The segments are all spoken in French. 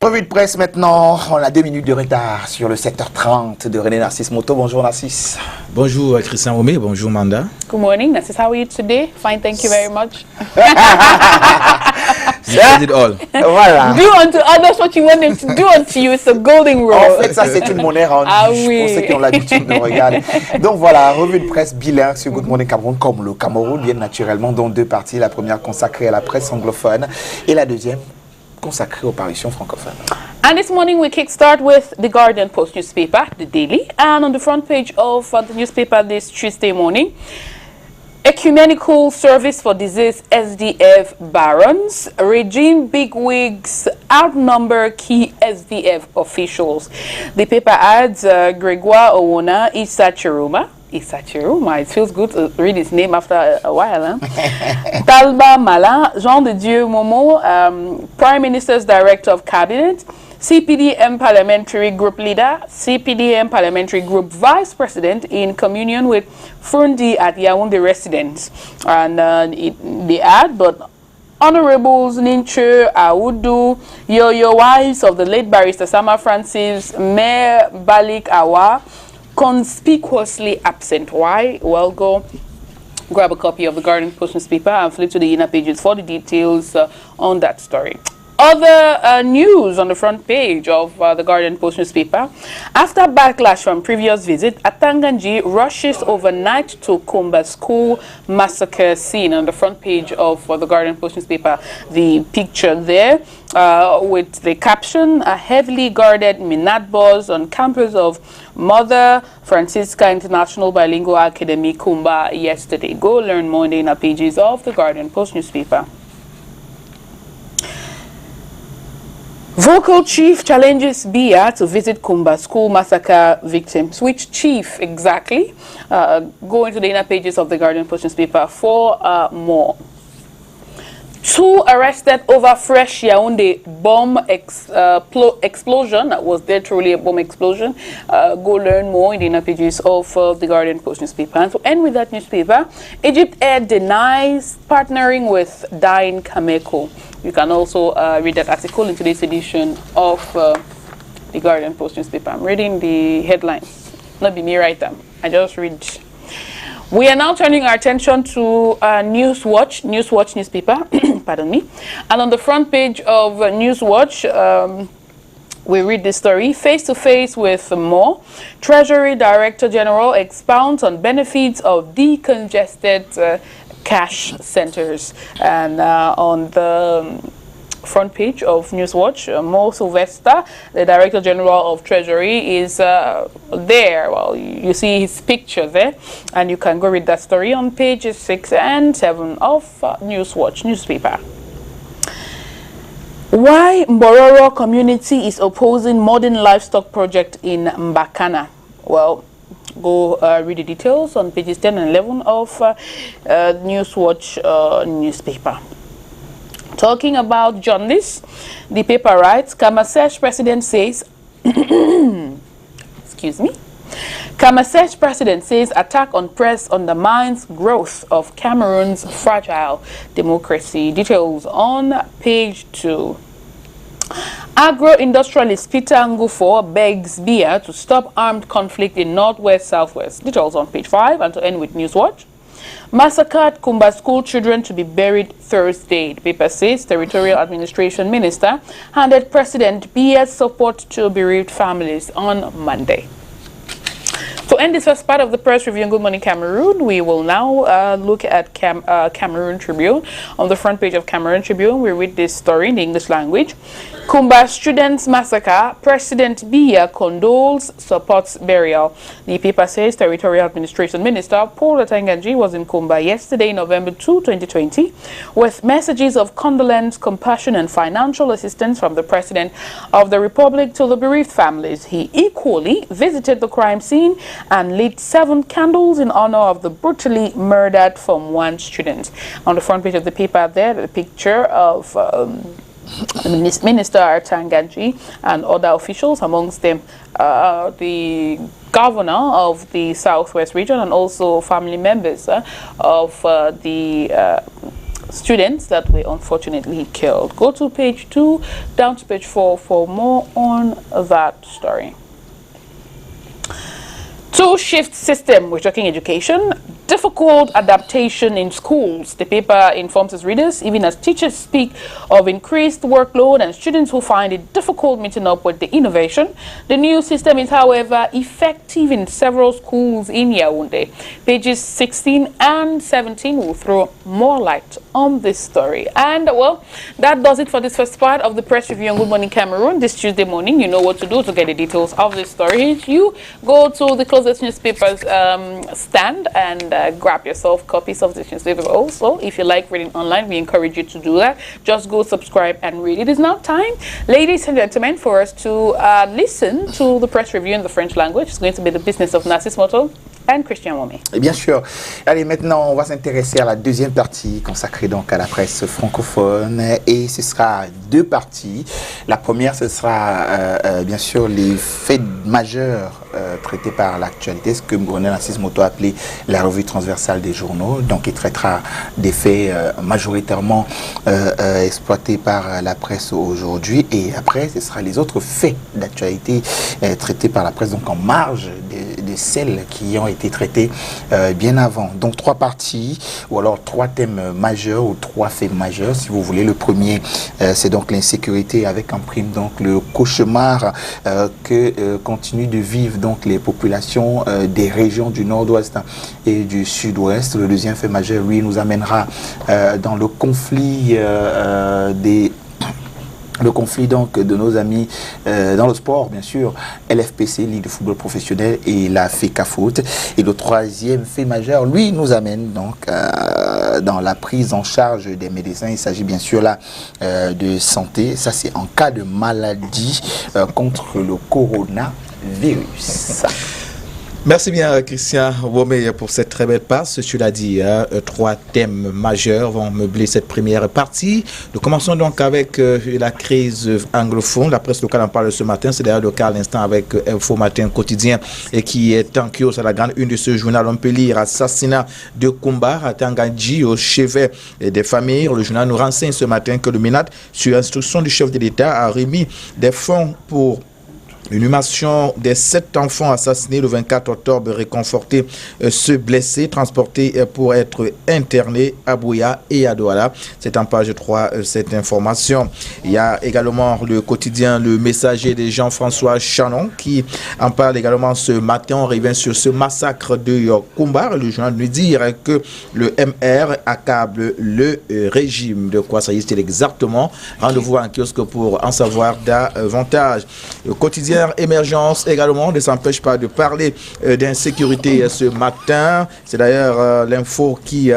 Revue de presse maintenant, on a 2 minutes de retard sur le secteur 30 de René Narcisse Moto. Bonjour Narcisse. Bonjour Christian Omé, bonjour Manda. Good morning, Narcisse, how are you today? Fine, thank you very much. You said it all. Voilà. Do unto others what you want them to do unto you, it's a golden rule. En fait, ça c'est une monnaie rendue Ah oui. pour ceux qui ont l'habitude de regarder. Donc voilà, revue de presse bilingue sur Good Morning Cameroun, comme le Cameroun, bien naturellement, dont 2 parties. La première consacrée à la presse anglophone et la deuxième consacrée aux parutions francophones. And this morning we kickstart with the Guardian Post newspaper, the Daily, and on the front page of the newspaper this Tuesday morning, Ecumenical Service for Disease SDF barons, regime bigwigs outnumber key SDF officials. The paper adds Gregoire Owona Isachiruma. It feels good to read his name after a while. Huh? Talba Mala, Jean de Dieu Momo, Prime Minister's Director of Cabinet, CPDM Parliamentary Group Leader, CPDM Parliamentary Group Vice President in communion with Fundi at Yaounde residence. And they add, but Honorables Ninche, Awudu, Yo-Yo wives of the late barrister Sama Francis, Mayor Balik Awa, conspicuously absent. Why? Well, go grab a copy of the Guardian Post newspaper and flip to the inner pages for the details on that story. Other news on the front page of the Guardian Post newspaper. After backlash from previous visit, Atanganji rushes overnight to Kumba school massacre scene. On the front page of the Guardian Post newspaper, the picture there with the caption, a heavily guarded Minat bus on campus of Mother Francisca International Bilingual Academy, Kumba, yesterday. Go learn more in the inner pages of the Guardian Post newspaper. Vocal chief challenges Bia to visit Kumba school massacre victims. Which chief exactly? Go into the inner pages of the Guardian Post newspaper for more. 2 arrested over fresh Yaounde bomb explosion. That was there truly a bomb explosion. Go learn more in the inner pages of the Guardian Post newspaper. And to end with that newspaper, Egypt Air denies partnering with dying Cameco. You can also read that article in today's edition of the Guardian Post newspaper. I'm reading the headlines. Not be me write them. I just read. We are now turning our attention to Newswatch newspaper, pardon me. And on the front page of Newswatch, we read this story, face to face with more. Treasury Director General expounds on benefits of decongested cash centers. And on the front page of Newswatch, Mo Sylvester, the Director General of Treasury, is there. Well, you see his picture there, and you can go read that story on pages 6 and 7 of Newswatch newspaper. Why Mbororo community is opposing modern livestock project in Mbakana? Well, go read the details on pages 10 and 11 of Newswatch newspaper. Talking about journalists, the paper writes, Kamasesh president says, excuse me, Kamasesh president says attack on press undermines growth of Cameroon's fragile democracy. Details on page 2. Agro-industrialist Peter Ngufo begs Bia to stop armed conflict in Northwest-Southwest. Details on page 5, and to end with Newswatch. Massacred Kumba school children to be buried Thursday. The paper says Territorial Administration Minister handed President Bia's support to bereaved families on Monday. To end this first part of the press review on Good Morning Cameroon, we will now look at Cameroon Tribune. On the front page of Cameroon Tribune, we read this story in the English language. Kumba students massacre, President Bia condoles, supports burial. The paper says Territorial Administration Minister Paul Atanganji was in Kumba yesterday, November 2, 2020, with messages of condolence, compassion, and financial assistance from the President of the Republic to the bereaved families. He equally visited the crime scene and lit 7 candles in honor of the brutally murdered Form 1 student. On the front page of the paper there, the picture of Minister Atanganji and other officials, amongst them the governor of the Southwest region and also family members of the students that were unfortunately killed. Go to page 2, down to page 4 for more on that story. Two-shift system, we're talking education. Difficult adaptation in schools. The paper informs its readers, even as teachers speak of increased workload and students who find it difficult meeting up with the innovation. The new system is, however, effective in several schools in Yaounde. Pages 16 and 17 will throw more light on this story. And, well, that does it for this first part of the press review on Good Morning Cameroon this Tuesday morning. You know what to do to get the details of this story. You go to the closest newspapers stand and grab yourself copies of this newspaper. Also, if you like reading online, we encourage you to do that. Just go subscribe and read. It is now time, ladies and gentlemen, for us to listen to the press review in the French language. It's going to be the business of Narcisse Moto and Christian Wome. Bien sûr. Allez, maintenant, on va s'intéresser à la deuxième partie consacrée donc à la presse francophone. Et ce sera deux parties. La première, ce sera bien sûr les faits majeurs traités par l'actualité, ce que Narcisse Moto a appelé la revue transversale des journaux. Donc, il traitera des faits majoritairement exploités par la presse aujourd'hui. Et après, ce sera les autres faits d'actualité traités par la presse, donc en marge de celles qui ont été traitées bien avant. Donc, trois parties, ou alors trois thèmes majeurs, ou trois faits majeurs, si vous voulez. Le premier, c'est donc l'insécurité avec en prime donc le cauchemar que continuent de vivre donc les populations des régions du nord-ouest et du sud-ouest. Le deuxième fait majeur, lui, nous amènera dans le conflit le conflit donc de nos amis dans le sport, bien sûr, LFPC, Ligue de football professionnel, et la FECAFOOT. Et le troisième fait majeur, lui, nous amène donc dans la prise en charge des médecins. Il s'agit bien sûr là de santé. Ça, c'est en cas de maladie contre le coronavirus. Merci bien, Christian Wome, pour cette très belle passe. Tu l'as dit, trois thèmes majeurs vont meubler cette première partie. Nous commençons donc avec la crise anglophone. La presse locale en parle ce matin. C'est d'ailleurs le cas à l'instant avec Info Matin Quotidien et qui est en kiosque à la grande une de ce journal. On peut lire assassinat de Kumbar à Tangadji au chevet des familles. Le journal nous renseigne ce matin que le MENAT, sur instruction du chef de l'État, a remis des fonds pour l'inhumation des 7 enfants assassinés le 24 octobre, réconfortés, ceux blessés, transportés pour être internés à Bouya et à Douala. C'est en page 3 cette information. Il y a également le quotidien Le Messager de Jean-François Chanon qui en parle également ce matin. On revient sur ce massacre de Kumbar. Le journal nous dit que le MR accable le régime. De quoi s'agit-il exactement? Rendez-vous en kiosque pour en savoir davantage. Le quotidien Emergence également ne s'empêche pas de parler d'insécurité ce matin. C'est d'ailleurs l'info qui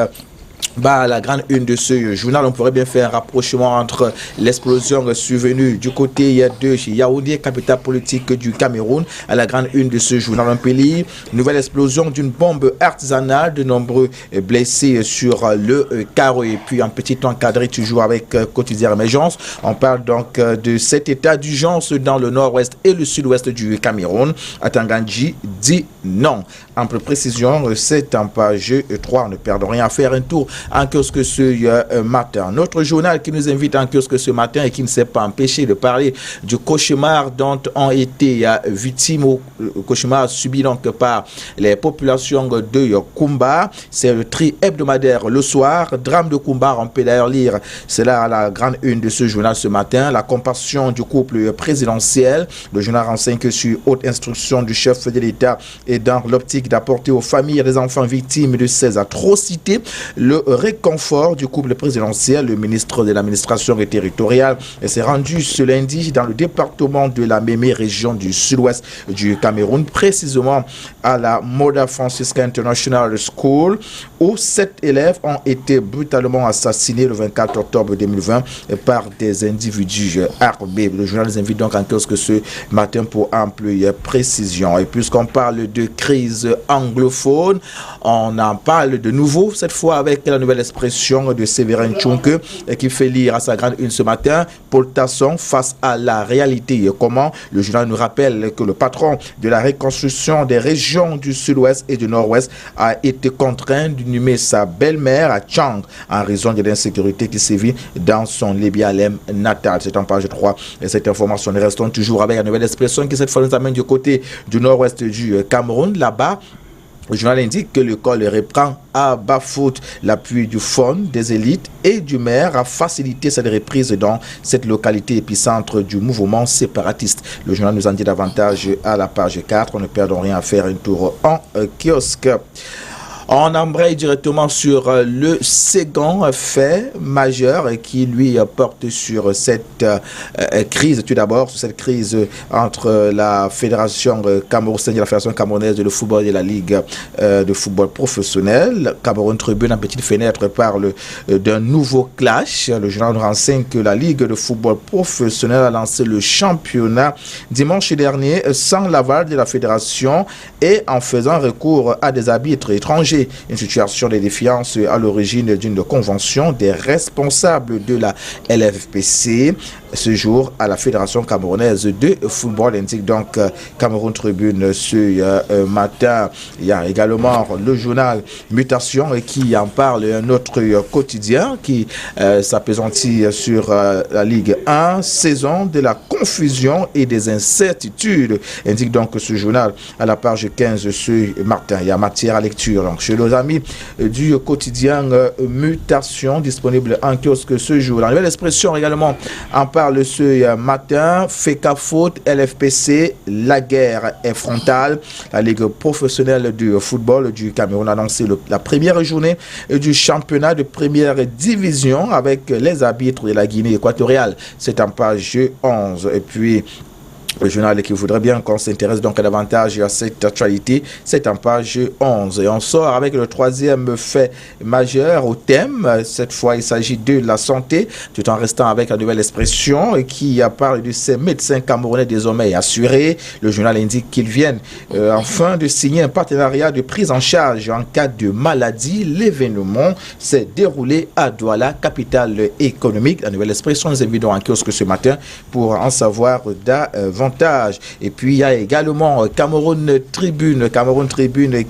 la grande une de ce journal. On pourrait bien faire un rapprochement entre l'explosion survenue du côté de Yaounde, capitale politique du Cameroun, à la grande une de ce journal. On peut lire nouvelle explosion d'une bombe artisanale, de nombreux blessés sur le carreau. Et puis un petit encadré toujours avec quotidien Emergence. On parle donc de cet état d'urgence dans le nord-ouest et le sud-ouest du Cameroun. Atangandji dit non. Ample précision, c'est en page 3. On ne perd rien à faire un tour en kiosque ce matin. Notre journal qui nous invite en kiosque ce matin et qui ne s'est pas empêché de parler du cauchemar dont ont été victimes au cauchemar subi donc par les populations de Kumba. C'est le tri hebdomadaire le soir. Drame de Kumba, on peut d'ailleurs lire cela à la grande une de ce journal ce matin. La compassion du couple présidentiel. Le journal renseigne que sur haute instruction du chef de l'État et dans l'optique d'apporter aux familles des enfants victimes de ces atrocités le réconfort du couple présidentiel, le ministre de l'administration et territoriale s'est rendu ce lundi dans le département de la Mémé, région du sud-ouest du Cameroun, précisément à la Moda Francisca International School, où 7 élèves ont été brutalement assassinés le 24 octobre 2020 par des individus armés. Le journal nous invite donc en kiosque ce matin pour ample précision. Et puisqu'on parle de crise anglophone, on en parle de nouveau, cette fois avec avec la nouvelle expression de Séverin Tchonke qui fait lire à sa grande une ce matin, Paul Tasson face à la réalité. Comment le journal nous rappelle que le patron de la reconstruction des régions du sud-ouest et du nord-ouest a été contraint d'inhumer sa belle-mère à Chang en raison de l'insécurité qui sévit dans son Lébialem natal. C'est en page 3. Et cette information, nous restons toujours avec la nouvelle expression qui cette fois nous amène du côté du nord-ouest du Cameroun. Là-bas, le journal indique que l'école reprend à bas-foot l'appui du FON, des élites et du maire à faciliter cette reprise dans cette localité épicentre du mouvement séparatiste. Le journal nous en dit davantage à la page 4. On ne perd rien à faire un tour en kiosque. On embraye directement sur le second fait majeur qui lui porte sur cette crise, tout d'abord, sur cette crise entre la Fédération camerounaise et la Fédération camerounaise de football et la Ligue de football professionnel. Cameroun Tribune, en petite fenêtre, parle d'un nouveau clash. Le journal nous renseigne que la Ligue de football professionnel a lancé le championnat dimanche dernier sans l'aval de la Fédération et en faisant recours à des arbitres étrangers. Une situation de défiance à l'origine d'une convention des responsables de la LFPC. Ce jour, à la Fédération camerounaise de football, indique donc Cameroun Tribune ce matin. Il y a également le journal Mutation qui en parle, un autre quotidien qui s'appesantit sur la Ligue 1, saison de la confusion et des incertitudes. Indique donc ce journal à la page 15 ce matin. Il y a matière à lecture. Donc, chez nos amis du quotidien Mutation, disponible en kiosque ce jour. La nouvelle expression également en parle ce matin. FECA faute, LFPC, la guerre est frontale. La Ligue professionnelle du football du Cameroun a annoncé la première journée du championnat de première division avec les arbitres de la Guinée équatoriale. C'est en page 11. Et puis, le journal qui voudrait bien qu'on s'intéresse donc davantage à cette actualité, c'est en page 11. Et on sort avec le troisième fait majeur au thème. Cette fois, il s'agit de la santé, tout en restant avec la nouvelle expression qui parle de ces médecins camerounais désormais assurés. Le journal indique qu'ils viennent enfin de signer un partenariat de prise en charge en cas de maladie. L'événement s'est déroulé à Douala, capitale économique. La nouvelle expression, nous invitons en kiosque ce matin pour en savoir davantage. Et puis il y a également Cameroun Tribune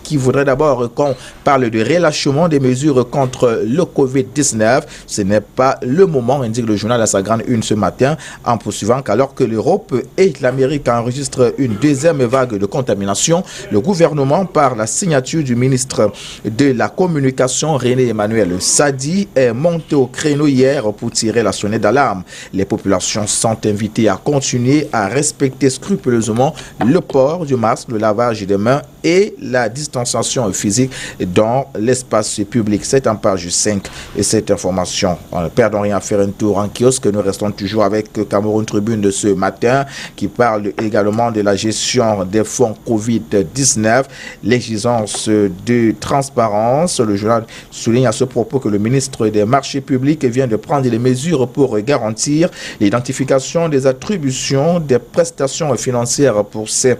qui voudrait d'abord qu'on parle de relâchement des mesures contre le Covid-19. Ce n'est pas le moment, indique le journal à sa grande une ce matin, en poursuivant qu'alors que l'Europe et l'Amérique enregistrent une deuxième vague de contamination, le gouvernement, par la signature du ministre de la Communication René Emmanuel Sadi, est monté au créneau hier pour tirer la sonnette d'alarme. Les populations sont invitées à continuer à respecter scrupuleusement le port du masque, le lavage des mains et la distanciation physique dans l'espace public. C'est en page 5 et cette information. On ne perdons rien à faire un tour en kiosque. Nous restons toujours avec Cameroun Tribune de ce matin qui parle également de la gestion des fonds Covid-19, l'exigence de transparence. Le journal souligne à ce propos que le ministre des Marchés publics vient de prendre les mesures pour garantir l'identification des attributions des prestations financières pour ces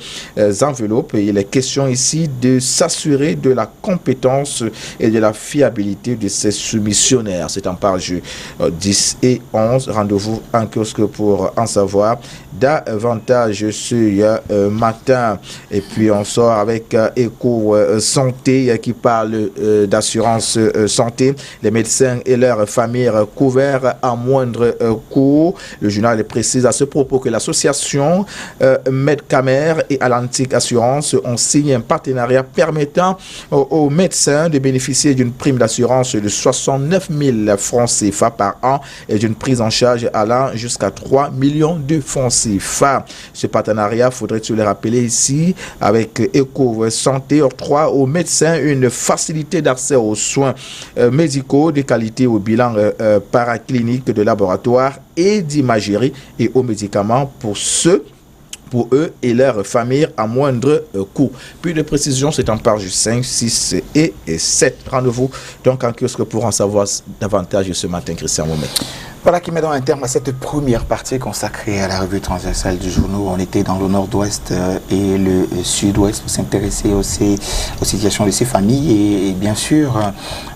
enveloppes. Et il est question ici de s'assurer de la compétence et de la fiabilité de ces soumissionnaires. C'est en page 10 et 11. Rendez-vous en kiosque pour en savoir davantage ce matin. Et puis on sort avec Éco Santé qui parle d'assurance santé. Les médecins et leurs familles couverts à moindre coût. Le journal précise à ce propos que l'association Medcamer et Atlantique Assurance ont signé un partenariat permettant aux médecins de bénéficier d'une prime d'assurance de 69 000 francs CFA par an et d'une prise en charge allant jusqu'à 3 millions de francs CFA. Ce partenariat, faudrait-il le rappeler ici, avec Éco Santé, octroie aux médecins une facilité d'accès aux soins médicaux de qualité, au bilan paraclinique de laboratoire et d'imagerie et aux médicaments pour eux et leurs familles à moindre coût. Puis de précision, c'est en page 5, 6 et 7. Rendez-vous donc en kiosque pour en savoir davantage ce matin, Christian Momet. Voilà qui met dans un terme à cette première partie consacrée à la revue transversale du journal. On était dans le nord-ouest et le sud-ouest pour s'intéresser aux situations de ces familles et bien sûr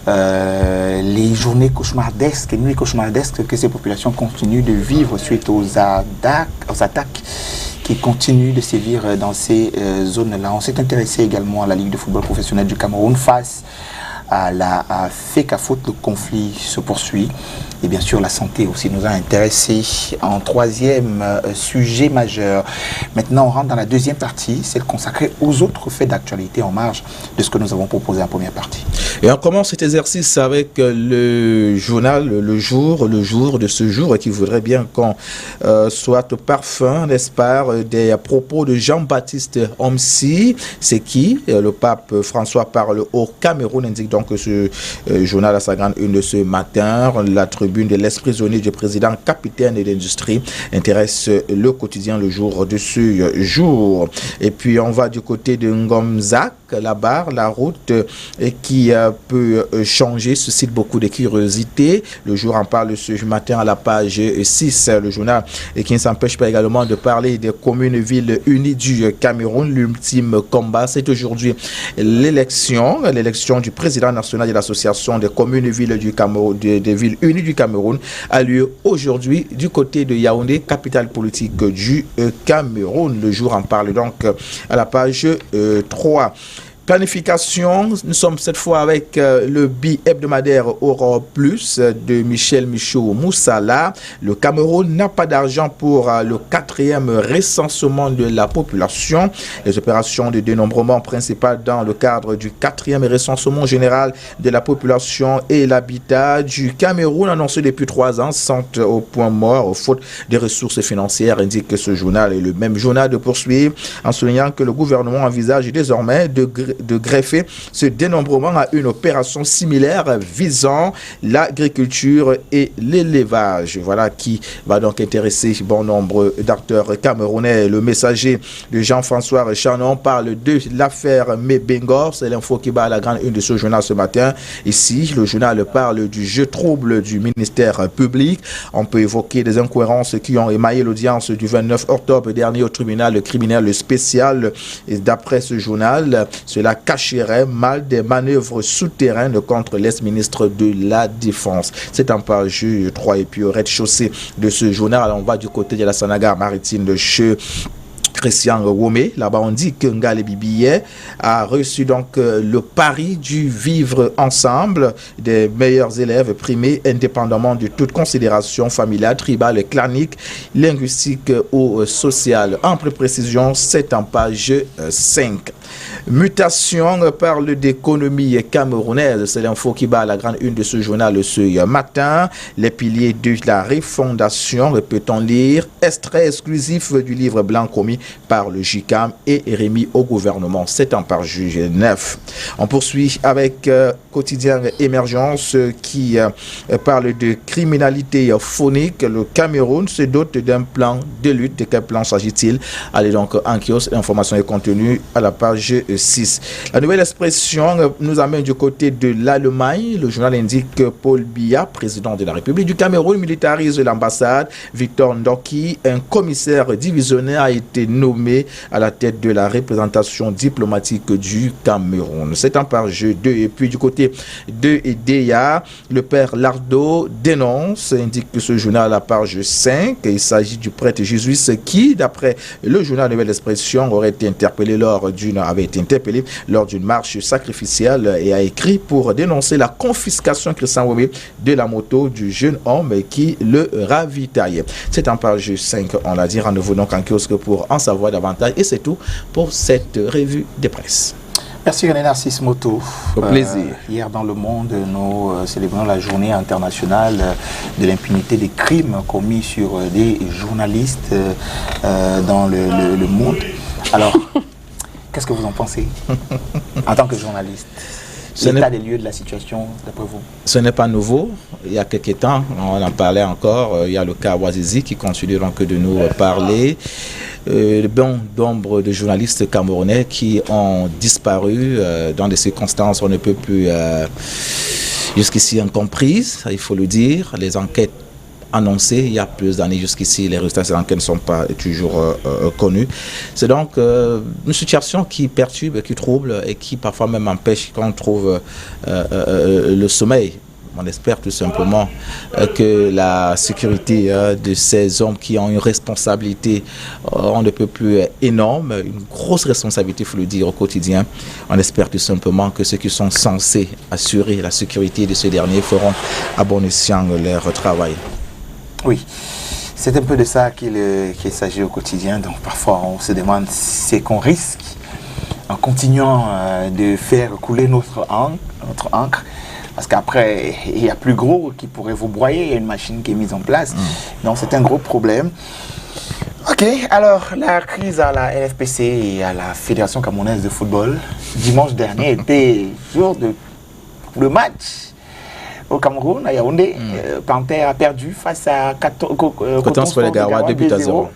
les journées cauchemardesques et nuits cauchemardesques que ces populations continuent de vivre suite aux attaques qui continuent de sévir dans ces zones-là. On s'est intéressé également à la Ligue de football professionnel du Cameroun face à la FECAFOOT. Le conflit se poursuit et bien sûr la santé aussi nous a intéressés en troisième sujet majeur. Maintenant on rentre dans la deuxième partie, celle consacrée aux autres faits d'actualité en marge de ce que nous avons proposé en première partie. Et on commence cet exercice avec le journal Le Jour de ce jour qui voudrait bien qu'on soit au parfum, n'est-ce pas, des propos de Jean-Baptiste Homsi. C'est qui? Le pape François parle au Cameroun, indique donc ce journal à sa grande une de ce matin. La tribune de l'ex-prisonnier du président capitaine de l'industrie intéresse le quotidien Le Jour de ce jour. Et puis on va du côté de Ngomzak, là-bas, la route qui peut changer, suscite beaucoup de curiosité. Le Jour en parle ce matin à la page 6, le journal, et qui ne s'empêche pas également de parler des communes-villes unies du Cameroun. L'ultime combat, c'est aujourd'hui l'élection du président national de l'association des communes-villes du Cameroun, des villes unies du Cameroun, a lieu aujourd'hui du côté de Yaounde, capitale politique du Cameroun. Le Jour en parle donc à la page 3. Planification, nous sommes cette fois avec le bi-hebdomadaire Aurore Plus de Michel Michaud Moussala. Le Cameroun n'a pas d'argent pour le 4e recensement de la population. Les opérations de dénombrement principales dans le cadre du 4e recensement général de la population et l'habitat du Cameroun annoncé depuis 3 ans sont au point mort, faute de ressources financières, indique ce journal. Et le même journal de poursuivre en soulignant que le gouvernement envisage désormais de greffer ce dénombrement à une opération similaire visant l'agriculture et l'élevage. Voilà qui va donc intéresser bon nombre d'acteurs camerounais. Le messager de Jean-François Chanon parle de l'affaire Mebengor. C'est l'info qui bat à la grande une de ce journal ce matin. Ici, le journal parle du jeu trouble du ministère public. On peut évoquer des incohérences qui ont émaillé l'audience du 29 octobre dernier au tribunal criminel spécial. Et d'après ce journal, cela cacherait mal des manœuvres souterraines contre l'ex-ministre de la Défense. C'est en page 3 et puis au rez-de-chaussée de ce journal. Alors on va du côté de la Sanaga maritime de chez Christian Womé. Là-bas, on dit que Ngale Bibiye a reçu donc le pari du vivre ensemble des meilleurs élèves primés indépendamment de toute considération familiale, tribale, clanique, linguistique ou sociale. Ample précision, c'est en page 5. Mutation parle d'économie camerounaise. C'est l'info qui bat à la grande une de ce journal ce matin. Les piliers de la refondation, peut-on lire, extrait exclusif du livre blanc commis par le JICAM et remis au gouvernement. C'est en page 9. On poursuit avec quotidien Emergence qui parle de criminalité phonique. Le Cameroun se dote d'un plan de lutte. De quel plan s'agit-il? Allez donc en kiosque, l'information est contenue à la page 6. La Nouvelle Expression nous amène du côté de l'Allemagne. Le journal indique que Paul Biya, président de la République du Cameroun, militarise l'ambassade. Victor Ndoki, un commissaire divisionnaire, a été nommé à la tête de la représentation diplomatique du Cameroun. C'est en page 2. Et puis du côté de DEA, le père Lardo dénonce, indique que ce journal à la page 5, il s'agit du prêtre jésuite qui, d'après le journal Nouvelle Expression, avait été interpellé lors d'une marche sacrificielle et a écrit pour dénoncer la confiscation de la moto du jeune homme qui le ravitaillait. C'est en page 5, on l'a dit. Rendez-vous donc en kiosque pour en savoir davantage. Et c'est tout pour cette revue de presse. Merci René Narcisse Moto. Au plaisir. Hier dans le monde, nous célébrons la journée internationale de l'impunité des crimes commis sur des journalistes dans le monde. Alors, qu'est-ce que vous en pensez en tant que journaliste? L'état des lieux de la situation, d'après vous? Ce n'est pas nouveau. Il y a quelques temps, on en parlait encore. Il y a le cas Ouazizi qui continue donc de nous parler. Bon nombre de journalistes camerounais qui ont disparu dans des circonstances on ne peut plus jusqu'ici incomprises, il faut le dire. Les enquêtes annoncé il y a plus d'années jusqu'ici. Les résultats sri-lankais ne sont pas toujours connus. C'est donc une situation qui perturbe, qui trouble et qui parfois même empêche qu'on trouve le sommeil. On espère tout simplement que la sécurité de ces hommes qui ont une responsabilité, on ne peut plus énorme, une grosse responsabilité, il faut le dire, au quotidien. On espère tout simplement que ceux qui sont censés assurer la sécurité de ces derniers feront à bon escient leur travail. Oui. C'est un peu de ça qu'il s'agit au quotidien. Donc parfois on se demande si c'est qu'on risque, en continuant de faire couler notre encre, parce qu'après, il y a plus gros qui pourrait vous broyer, il y a une machine qui est mise en place. Donc c'est un gros problème. Ok, alors la crise à la LFPC et à la Fédération camerounaise de football, dimanche dernier était jour de le match au Cameroun, à Yaounde. Panthère a perdu face à Coton Sport de Garoua, 2-0.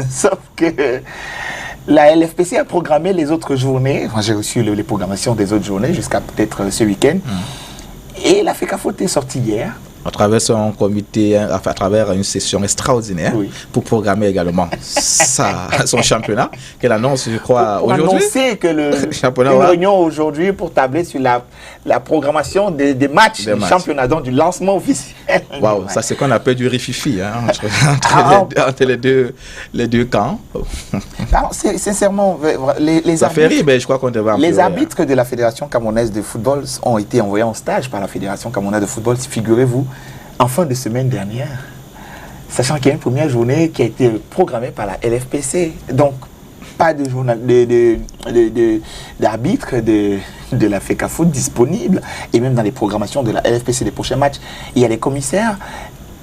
Sauf que la LFPC a programmé les autres journées. Moi, j'ai reçu les programmations des autres journées jusqu'à peut-être ce week-end. Et la FECAFOOT est sortie hier. À travers son comité, à travers une session extraordinaire pour programmer également son championnat, qu'elle annonce, je crois, aujourd'hui. Annoncer que une réunion aujourd'hui pour tabler sur la programmation des matchs du championnat, donc du lancement officiel. Waouh, ça c'est qu'on appelle du rififi entre les deux camps. Alors, sincèrement, je crois qu'on devait les arbitres de la Fédération camerounaise de football ont été envoyés en stage par la Fédération camerounaise de football, figurez-vous, en fin de semaine dernière, sachant qu'il y a une première journée qui a été programmée par la LFPC. Donc, pas d'arbitre de la FECAFOOT disponible, et même dans les programmations de la LFPC des prochains matchs, il y a les commissaires,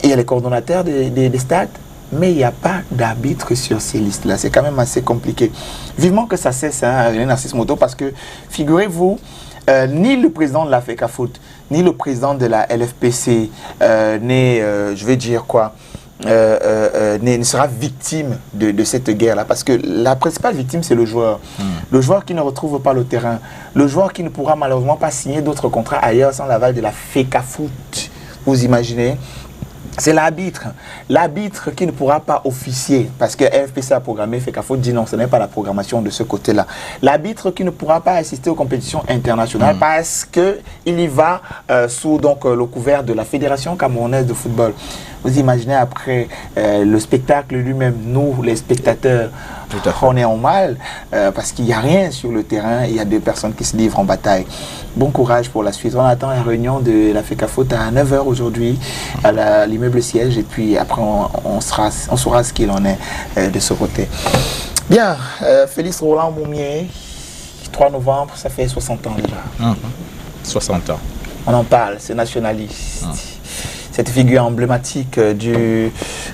il y a les coordonnateurs des stades, mais il n'y a pas d'arbitre sur ces listes-là. C'est quand même assez compliqué. Vivement que ça cesse, René Narcisse Moto, parce que, figurez-vous, ni le président de la FECAFOOT, ni le président de la LFPC ne sera victime de cette guerre-là. Parce que la principale victime, c'est le joueur. Le joueur qui ne retrouve pas le terrain. Le joueur qui ne pourra malheureusement pas signer d'autres contrats ailleurs sans l'aval de la FECAFOOT. Vous imaginez ? C'est l'arbitre. L'arbitre qui ne pourra pas officier, parce que FPC a programmé, FECAFOOT dit non, ce n'est pas la programmation de ce côté-là. L'arbitre qui ne pourra pas assister aux compétitions internationales parce qu'il y va sous le couvert de la Fédération camerounaise de football. Vous imaginez après le spectacle lui-même, nous, les spectateurs, on est en mal parce qu'il n'y a rien sur le terrain, il y a deux personnes qui se livrent en bataille. Bon courage pour la suite. On attend la réunion de la FECAFOOT à 9h aujourd'hui à l'immeuble siège et puis après on saura ce qu'il en est de ce côté. Bien, Félix Roland Moumier, 3 novembre, ça fait 60 ans déjà. 60 ans. On en parle, c'est nationaliste. Cette figure emblématique de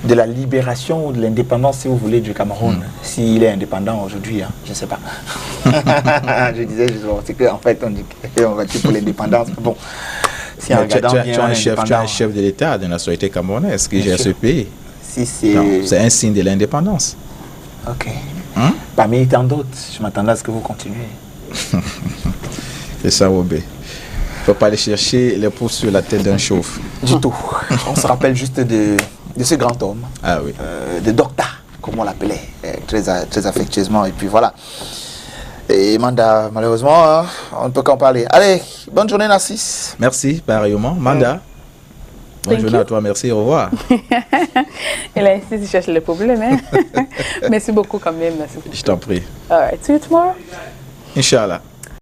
la libération ou de l'indépendance, si vous voulez, du Cameroun. S'il est indépendant aujourd'hui, je ne sais pas. Je disais, c'est qu'en fait, on dit qu'on va tuer pour l'indépendance. Bon, si tu as un chef de l'État de la nationalité camerounaise qui gère ce pays. C'est un signe de l'indépendance. Ok. Parmi tant d'autres, je m'attendais à ce que vous continuez. C'est ça, Obé. Il ne faut pas aller chercher les pouces sur la tête d'un chauve. Du tout. On se rappelle juste de ce grand homme. Ah oui. De Docta, comme on l'appelait, très affectueusement. Et puis voilà. Et Manda, malheureusement, on ne peut qu'en parler. Allez, bonne journée Narcisse. Merci, pareillement. Manda. Bonne journée à toi, merci, au revoir. Et là, ici, tu cherches le problème. Hein? Merci beaucoup quand même. Je t'en prie. All right, see you tomorrow. Inch'Allah.